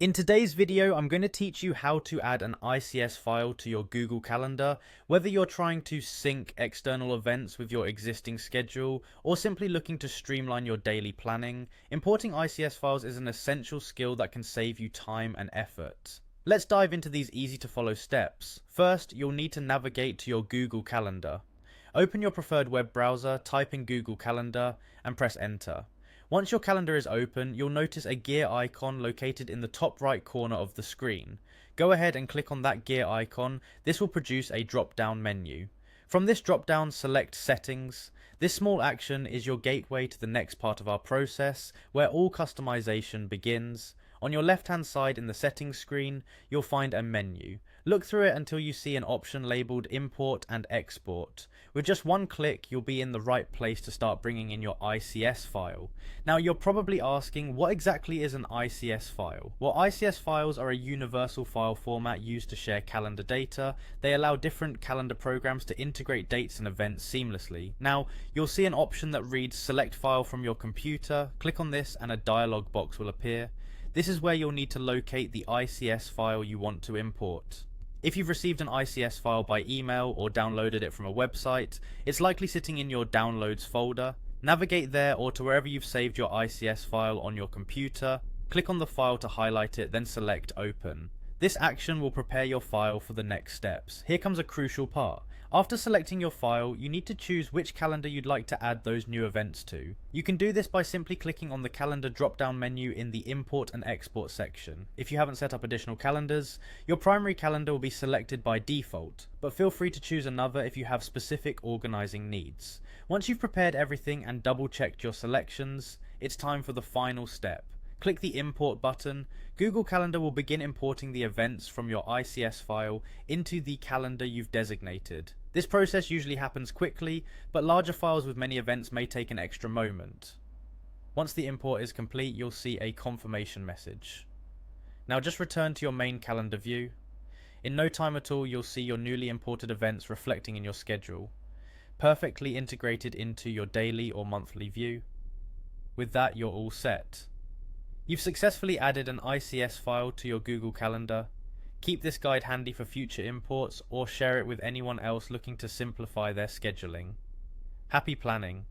In today's video, I'm going to teach you how to add an ICS file to your Google Calendar, whether you're trying to sync external events with your existing schedule, or simply looking to streamline your daily planning. Importing ICS files is an essential skill that can save you time and effort. Let's dive into these easy to follow steps. First, you'll need to navigate to your Google Calendar. Open your preferred web browser, type in Google Calendar, and press enter. Once your calendar is open, you'll notice a gear icon located in the top right corner of the screen. Go ahead and click on that gear icon. This will produce a drop-down menu. From this drop-down, select Settings. This small action is your gateway to the next part of our process, where all customization begins. On your left-hand side in the settings screen, you'll find a menu. Look through it until you see an option labeled Import and Export. With just one click, you'll be in the right place to start bringing in your ICS file. Now, you're probably asking, what exactly is an ICS file? Well, ICS files are a universal file format used to share calendar data. They allow different calendar programs to integrate dates and events seamlessly. Now, you'll see an option that reads Select File from your computer. Click on this and a dialog box will appear. This is where you'll need to locate the ICS file you want to import. If you've received an ICS file by email or downloaded it from a website, it's likely sitting in your Downloads folder. Navigate there or to wherever you've saved your ICS file on your computer. Click on the file to highlight it, then select Open. This action will prepare your file for the next steps. Here comes a crucial part. After selecting your file, you need to choose which calendar you'd like to add those new events to. You can do this by simply clicking on the calendar drop-down menu in the Import and Export section. If you haven't set up additional calendars, your primary calendar will be selected by default, but feel free to choose another if you have specific organizing needs. Once you've prepared everything and double-checked your selections, it's time for the final step. Click the Import button. Google Calendar will begin importing the events from your ICS file into the calendar you've designated. This process usually happens quickly, but larger files with many events may take an extra moment. Once the import is complete, you'll see a confirmation message. Now just return to your main calendar view. In no time at all, you'll see your newly imported events reflecting in your schedule, perfectly integrated into your daily or monthly view. With that, you're all set. You've successfully added an ICS file to your Google Calendar. Keep this guide handy for future imports or share it with anyone else looking to simplify their scheduling. Happy planning!